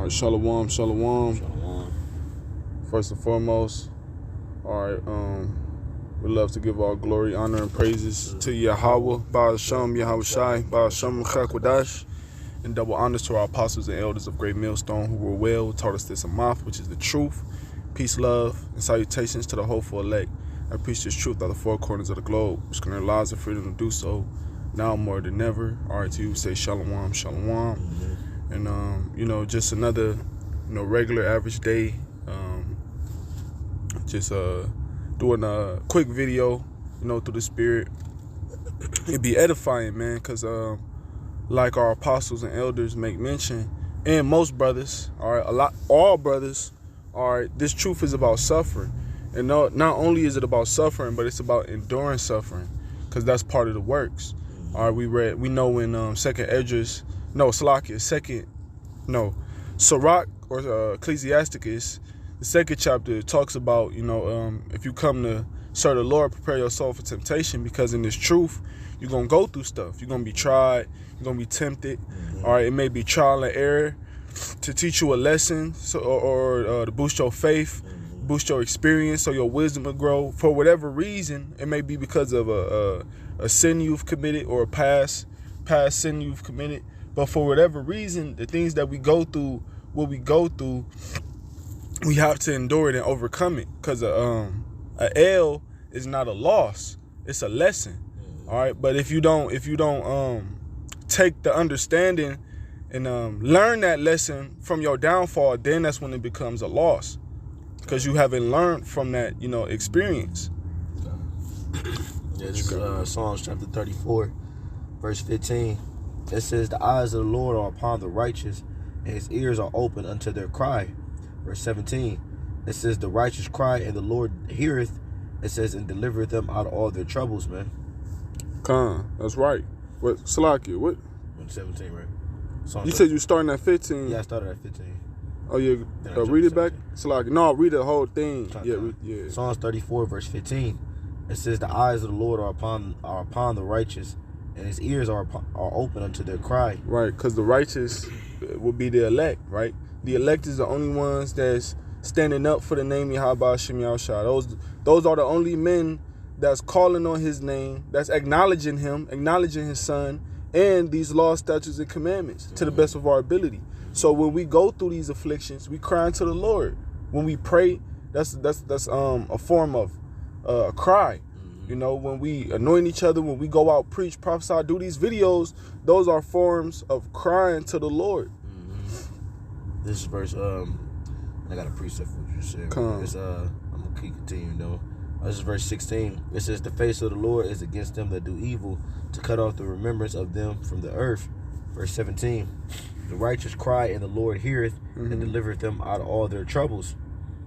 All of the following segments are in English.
All right, shalom. Shalom. First and foremost, all right, we love to give all glory, honor, and praises to Yahweh, Baal Shem, Yahweh Shai, Baal Shem, Chakwadash, and double honors to our apostles and elders of Great Millstone who were well, taught us this Amath, which is the truth. Peace, love, and salutations to the hopeful elect. I preach this truth out of the four corners of the globe, which can realize the freedom to do so now more than ever. All right, to you, say shalom. And, just another, regular average day. Just doing a quick video, through the spirit. It'd be edifying, man, because like our apostles and elders make mention, and most brothers, all brothers, this truth is about suffering. And not only is it about suffering, but it's about enduring suffering, because that's part of the works. All right, we know in Sirach or Ecclesiasticus, the second chapter talks about, if you come to serve the Lord, prepare your soul for temptation, because in this truth, you're going to go through stuff. You're going to be tried. You're going to be tempted. All right, it may be trial and error to teach you a lesson or to boost your faith, boost your experience so your wisdom will grow. For whatever reason, it may be because of a sin you've committed or a past sin you've committed. But for whatever reason, the things that we go through, we have to endure it and overcome it, because a L is not a loss; it's a lesson. All right, but if you don't take the understanding and learn that lesson from your downfall, then that's when it becomes a loss, because you haven't learned from that experience. Yeah, this is Psalms chapter 34, verse 15. It says, "The eyes of the Lord are upon the righteous, and his ears are open unto their cry." Verse 17, it says, "The righteous cry, and the Lord heareth." It says, "And delivereth them out of all their troubles," man. That's right. What, Salakia, what? 17, right? You said you starting at 15. Yeah, I started at 15. Oh, yeah. Read it back. Salakia. No, read the whole thing. Yeah. Psalms 34, verse 15. It says, "The eyes of the Lord are upon the righteous, and his ears are open unto their cry." Right, because the righteous will be the elect, right? The elect is the only ones that's standing up for the name Yahweh Shem Yahushua. Those are the only men that's calling on his name, that's acknowledging him, acknowledging his son, and these laws, statutes, and commandments to the best of our ability. So when we go through these afflictions, we cry unto the Lord. When we pray, that's a form of a cry. When we anoint each other, when we go out, preach, prophesy, do these videos, those are forms of crying to the Lord. This verse, I got a precept for what you said. I'm gonna keep continuing though. This is verse 16. It says, "The face of the Lord is against them that do evil, to cut off the remembrance of them from the earth." Verse 17. "The righteous cry, and the Lord heareth, and delivereth them out of all their troubles."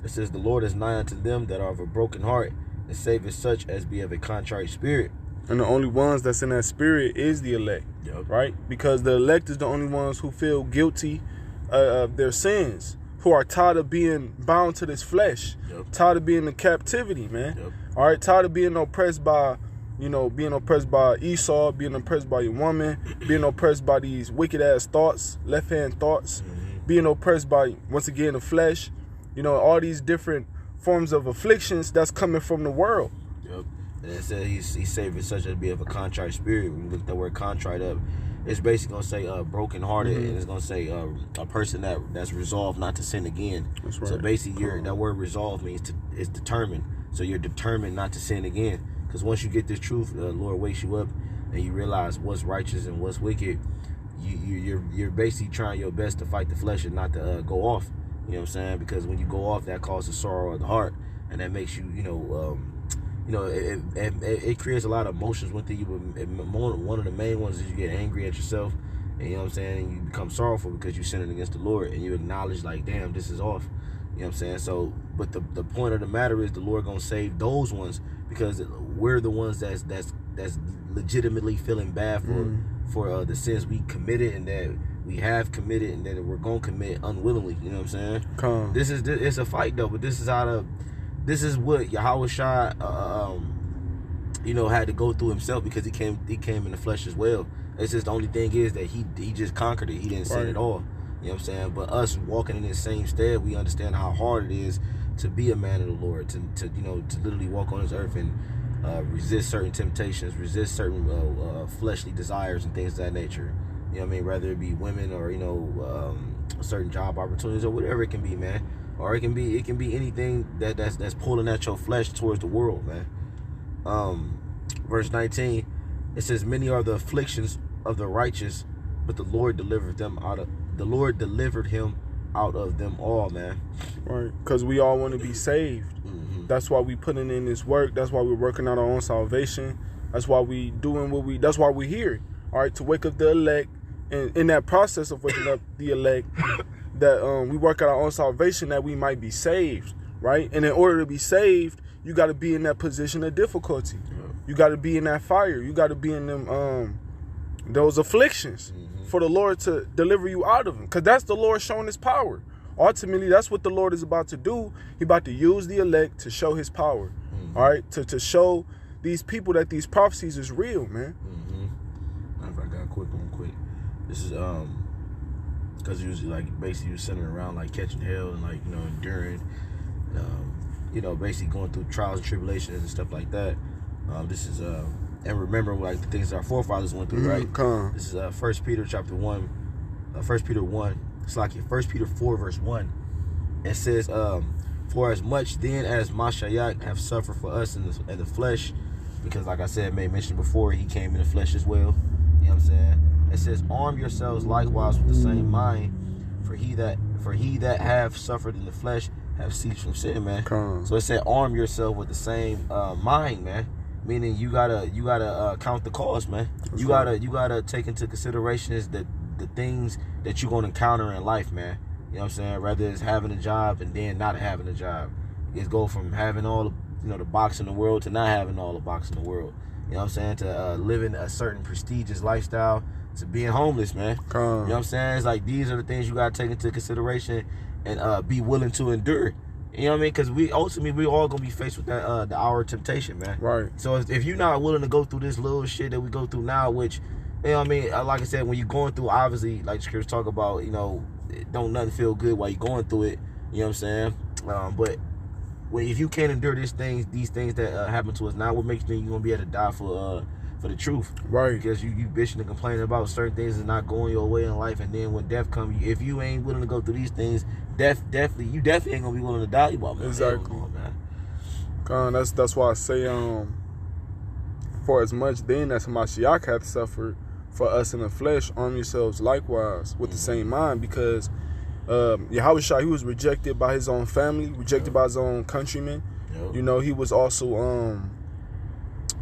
It says, "The Lord is nigh unto them that are of a broken heart, and saveth such as be of a contrite spirit." And the only ones that's in that spirit is the elect, right? Because the elect is the only ones who feel guilty of their sins, who are tired of being bound to this flesh, tired of being in captivity, man. All right, tired of being oppressed by, being oppressed by Esau, being oppressed by your woman, being oppressed by these wicked ass thoughts, left hand thoughts, being oppressed by, once again, the flesh, all these different forms of afflictions that's coming from the world. And it says he saveth such as be of a contrite spirit. When you look that word contrite up, it's basically going to say broken-hearted, and it's going to say a person that's resolved not to sin again. That's right. So basically, that word resolve means it's determined. So you're determined not to sin again. Because once you get this truth, the Lord wakes you up, and you realize what's righteous and what's wicked. You're basically trying your best to fight the flesh and not to go off. You know what I'm saying? Because when you go off, that causes sorrow of the heart, and that makes you, it creates a lot of emotions within you. One of the main ones is you get angry at yourself, and and you become sorrowful because you're sinning against the Lord, and you acknowledge like, damn, this is off. You know what I'm saying? So, but the point of the matter is the Lord gonna save those ones, because we're the ones that's legitimately feeling bad for the sins we committed and that we have committed and that we're gonna commit unwillingly. You know what I'm saying? It's a fight though, but this is what Yahweh Shai had to go through himself, because he came in the flesh as well. It's just the only thing is that he just conquered it. He didn't sin at all. You know You know what I'm saying? But us walking in this same stead, we understand how hard it is to be a man of the Lord, to literally walk on this earth and resist certain temptations, resist certain fleshly desires and things of that nature. You know what I mean? Whether it be women or, certain job opportunities or whatever it can be, man. Or it can be anything that's pulling at your flesh towards the world, man. Verse 19, it says, "Many are the afflictions of the righteous, but the Lord delivered him out of them all," man. Right, because we all want to be saved. That's why we putting in this work. That's why we're working out our own salvation. That's why we doing that's why we're here. All right, to wake up the elect. And in that process of waking up the elect, that we work out our own salvation that we might be saved, right? And in order to be saved, you got to be in that position of difficulty. You got to be in that fire. You got to be in them those afflictions for the Lord to deliver you out of them. Because that's the Lord showing his power. Ultimately, that's what the Lord is about to do. He's about to use the elect to show his power. All right, to show these people that these prophecies is real, man. I got a quick. This is because he was basically centered around catching hell and enduring, basically going through trials and tribulations and stuff like that. This is and remember the things our forefathers went through, right? This is 1 Peter chapter 1, 1 Peter 1. It's 1 Peter 4 verse 1. It says, "For as much then as Mashiach have suffered for us in the flesh," because like I said, mentioned before, he came in the flesh as well. You know what I'm saying? It says, "Arm yourselves likewise with the same mind, for he that have suffered in the flesh have ceased from sin," man. So it said, arm yourself with the same mind, man. Meaning you gotta count the cost, man. You gotta take into consideration the things that you're gonna encounter in life, man. You know what I'm saying? Whether it's having a job and then not having a job, it's go from having all the box in the world to not having all the box in the world. You know what I'm saying? To living a certain prestigious lifestyle, to being homeless, man. You know what I'm saying? It's these are the things you gotta take into consideration and be willing to endure. You know what I mean? Because we all gonna be faced with that the hour of temptation, man. Right. So if you're not willing to go through this little shit that we go through now, which, you know what I mean, like I said, when you're going through, obviously, like the scriptures talk about, don't nothing feel good while you're going through it. You know what I'm saying? But if you can't endure these things that happen to us now, what makes you think you're gonna be able to die for the truth? Right. Because you bitching and complaining about certain things and not going your way in life, and then when death comes, if you ain't willing to go through these things, you definitely ain't gonna be willing to die. Exactly. Man. That's why I say, for as much then as Mashiach hath suffered for us in the flesh, arm yourselves likewise with the same mind, because Yahushua, he was rejected by his own family, rejected by his own countrymen. He was also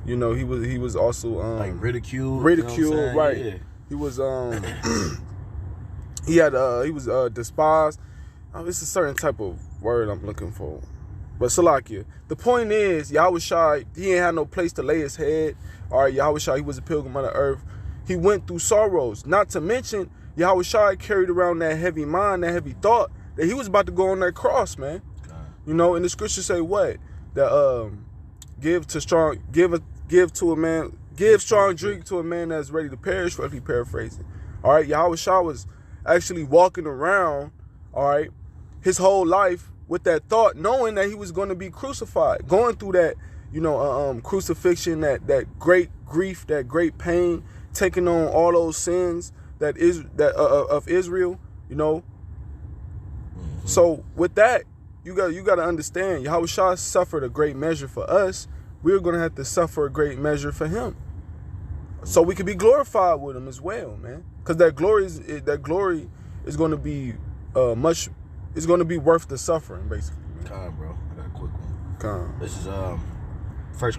he was also ridiculed. Ridiculed, right? Yeah. He was he was despised. It's a certain type of word I'm looking for. But Salakia, the point is, Yahushua, he ain't had no place to lay his head. All right, Yahushua, he was a pilgrim on the earth. He went through sorrows. Not to mention, Yahushua carried around that heavy mind, that heavy thought, that he was about to go on that cross, man. And the scriptures say what? That give strong drink to a man that's ready to perish, roughly paraphrasing. All right, Yahushua was actually walking around, all right, his whole life with that thought, knowing that he was going to be crucified, going through that, crucifixion, that great grief, that great pain, taking on all those sins of Israel, So with that, you got to understand, Yahushua suffered a great measure for us. We're going to have to suffer a great measure for him, so we can be glorified with him as well, man. Because that glory is going to be it's going to be worth the suffering, basically. Bro, I got a quick one. This is 1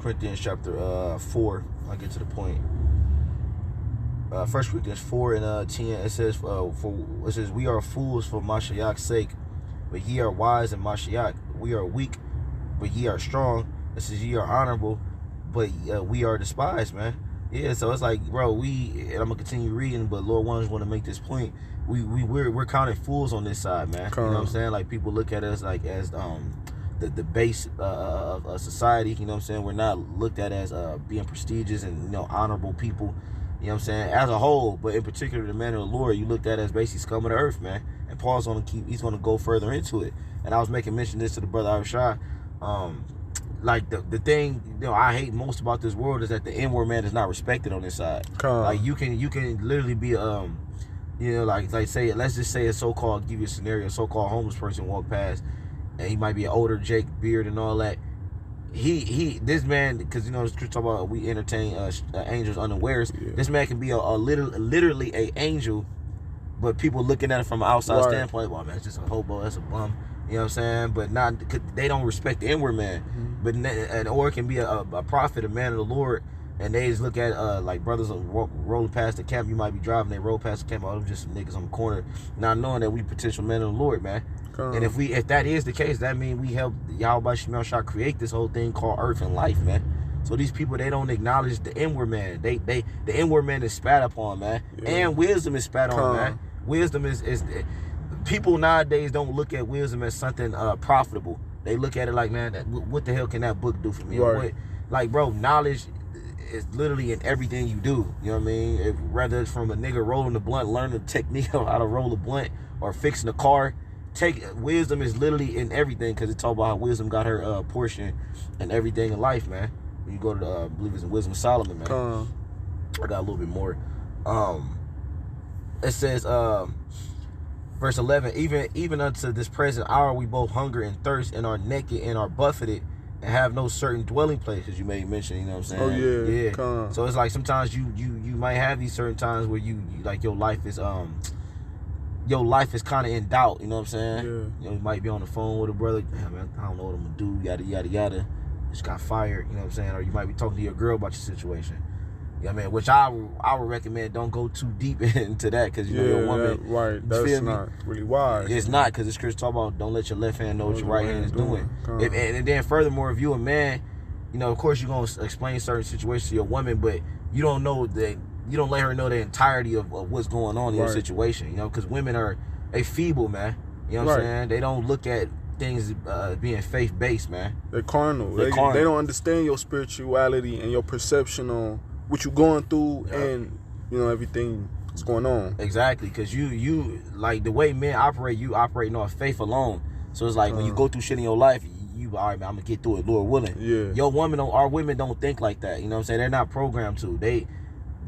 Corinthians chapter 4. I'll get to the point. 1 Corinthians 4 and 10. It says, "We are fools for Mashiach's sake, but ye are wise in Mashiach. We are weak, but ye are strong. It says, ye are honorable, but we are despised," man. Yeah, so it's bro, and I'm gonna continue reading, but Lord wants to make this point. We're counted fools on this side, man. You know what I'm saying? People look at us as the base of society. You know what I'm saying? We're not looked at as being prestigious and honorable people. You know what I'm saying? As a whole, but in particular the man of the Lord, you looked at as basically scum of the earth, man. And Paul's he's gonna go further into it. And I was making mention this to the brother Arshad. Like the thing, I hate most about this world is that the N-word man is not respected on this side. Like you can literally be like say, let's just say a so-called, give you a scenario, a so-called homeless person walk past, and he might be an older Jake beard and all that. This man, because the scripture talk about we entertain angels unawares. Yeah. This man can be literally a angel, but people looking at it from an outside standpoint, well, man, it's just a hobo, that's a bum. You know what I'm saying? But not, they don't respect the inward man. Mm-hmm. Or it can be a prophet, a man of the Lord, and they just look at like brothers rolling past the camp. You might be driving, they roll past the camp. Oh, them just some niggas on the corner, not knowing that we potential men of the Lord, man. And if that is the case, that means we help Yahweh Shemel Shah create this whole thing called earth and life, man. So these people, they don't acknowledge the inward man. The inward man is spat upon, man. Yeah. And wisdom is spat on, man. Wisdom is people nowadays don't look at wisdom as something profitable. They look at it like, man, what the hell can that book do for me? Right. Like, bro, knowledge is literally in everything you do. You know what I mean? Whether it's from a nigga rolling the blunt, learning the technique of how to roll a blunt, or fixing a car. Wisdom is literally in everything, because it talk about how wisdom got her portion and everything in life, man. When you go to I believe it's in Wisdom of Solomon, man. I got a little bit more. It says, verse 11, even unto this present hour we both hunger and thirst, and are naked and are buffeted, and have no certain dwelling places. You may mention, you know what I'm saying? Oh yeah. So it's like sometimes you might have these certain times where you like your life is kind of in doubt, you know what I'm saying? Yeah. You might be on the phone with a brother, man, I don't know what I'm gonna do, yada yada yada. Just got fired, you know what I'm saying? Or you might be talking to your girl about your situation. You know what I mean? Which I would recommend don't go too deep into that, because your woman, that's not really wise. It's not, because the scripture talk about don't let your left hand know what your right hand is doing. And then furthermore, if you a man, of course you're gonna explain certain situations to your woman, but you don't know that. You don't let her know the entirety of what's going on in your situation, because women are feeble, man. You know what I'm saying? They don't look at things being faith-based, man. They're carnal. They don't understand your spirituality and your perception on what you're going through and, everything that's going on. Exactly, because you like the way men operate, you operating off faith alone. So it's like when you go through shit in your life, you, all right, man, I'm going to get through it, Lord willing. Yeah. Our women don't think like that. You know what I'm saying? They're not programmed to. They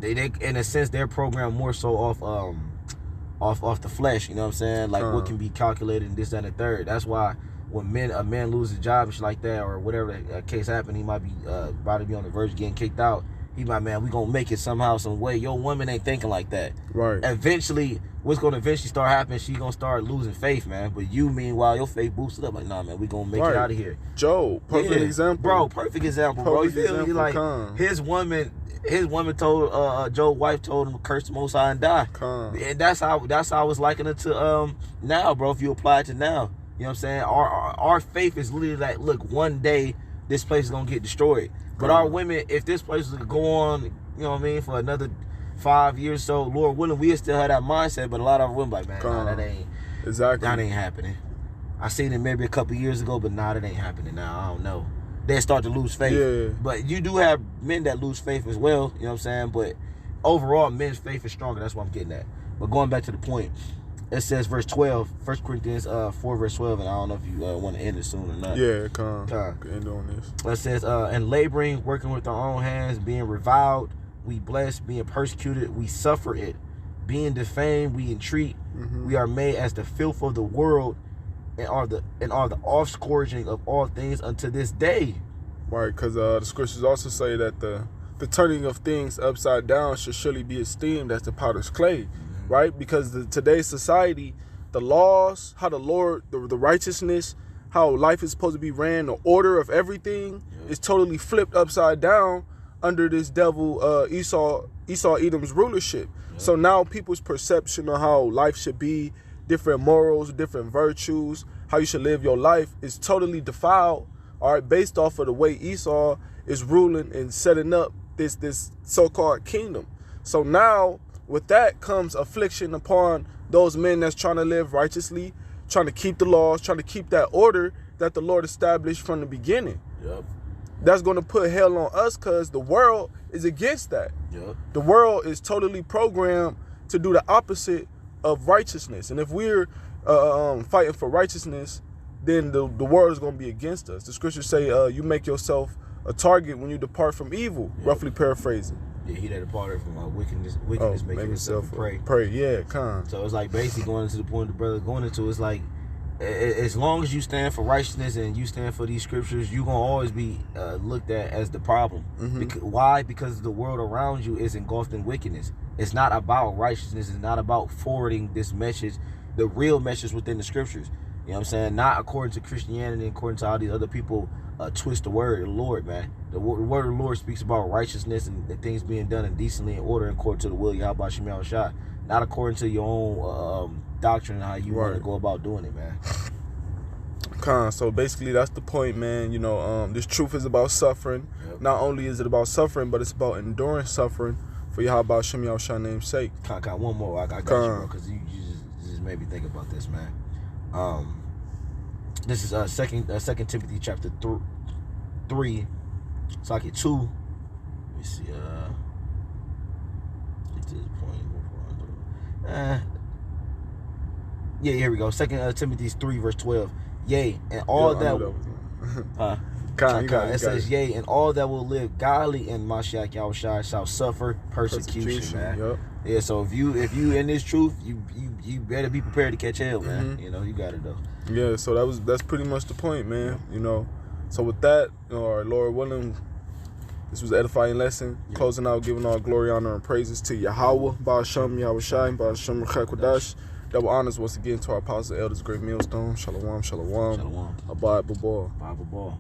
in a sense, they're programmed more so off the flesh, you know what I'm saying? Like what can be calculated and this, that, and the third. That's why when a man loses a job and shit like that, or whatever the case happened, he might be about to be on the verge of getting kicked out. He might, man, we gonna make it somehow, some way. Your woman ain't thinking like that. Right. Eventually, what's gonna eventually start happening, she gonna start losing faith, man. But you, meanwhile, your faith boosted up. Like, nah, man, we gonna make it out of here. Joe, perfect example. Bro, perfect example, bro. You feel me? Like, his woman told Joe's wife told him to curse the Most High and die. And that's how I was likening it to now, bro. If you apply it to now, you know what I'm saying? Our faith is literally like, look, one day this place is gonna get destroyed. But our women, if this place was to go on, you know what I mean, for another 5 years, so Lord willing, we still have that mindset. But a lot of our women like, man, nah, that ain't happening. I seen it maybe a couple years ago, but nah, that ain't happening now. I don't know. They start to lose faith. Yeah. But you do have men that lose faith as well, you know what I'm saying? But overall, men's faith is stronger. That's what I'm getting at. But going back to the point, it says verse 12, 1 Corinthians 4, verse 12, and I don't know if you want to end it soon or not. Yeah, end on this. It says, and laboring, working with our own hands, being reviled, we bless, being persecuted, we suffer it. Being defamed, we entreat. Mm-hmm. We are made as the filth of the world, and are the offscourging of all things unto this day. Right, because the scriptures also say that the turning of things upside down should surely be esteemed as the potter's clay. Mm-hmm. Right, because today's society, the laws, how the Lord, the righteousness, how life is supposed to be ran, the order of everything is totally flipped upside down under this devil Esau Edom's rulership. So now people's perception of how life should be, different morals, different virtues, how you should live your life is totally defiled, all right, based off of the way Esau is ruling and setting up this so-called kingdom. So now with that comes affliction upon those men that's trying to live righteously, trying to keep the laws, trying to keep that order that the Lord established from the beginning. Yep. that's going to put hell on us because the world is against that. Yep. The world is totally programmed to do the opposite of righteousness. And if we're fighting for righteousness, then the world is going to be against us. The scriptures say you make yourself a target when you depart from evil, roughly paraphrasing. Yeah, he that departed from wickedness making himself pray. Pray, yeah, con. So it's like basically going into the point the brother going into, it's like, as long as you stand for righteousness and you stand for these scriptures, you're going to always be looked at as the problem. Why? Because the world around you is engulfed in wickedness. It's not about righteousness. It's not about forwarding this message, the real message within the scriptures. You know what I'm saying? Not according to Christianity, according to all these other people twist the word of the Lord, man. The word of the Lord speaks about righteousness and things being done in decently in order according to the will of Yahweh Shem Yahushua, not according to your own doctrine and how you want to go about doing it, man. So basically that's the point, man. You know, this truth is about suffering. Yep. Not only is it about suffering, but it's about enduring suffering for Yahweh Shem Yahushua's name's sake. One more. I got you, bro, because you just made me think about this, man. This is second Timothy chapter 3. So I get 2. Let me see. Get to this point. Yeah, here we go. Second Timothy 3 verse 12. Yea, and all it says, yea, and all that will live godly in Mashiach Yahushua shall suffer persecution, man. Yep. Yeah, so if you in this truth, you better be prepared to catch hell, man. You know, you got it though. Yeah, so that's pretty much the point, man. You know, so with that, our Lord willing, this was an edifying lesson. Closing out, giving all glory, honor, and praises to Yahweh, Ba'ashem, Yahushai, Ba'ashem, Rechakodash. Double honors once again to our apostles, elders, great millstone. Shalom, shalom. Shalom. Abad, babal. Abad, babal.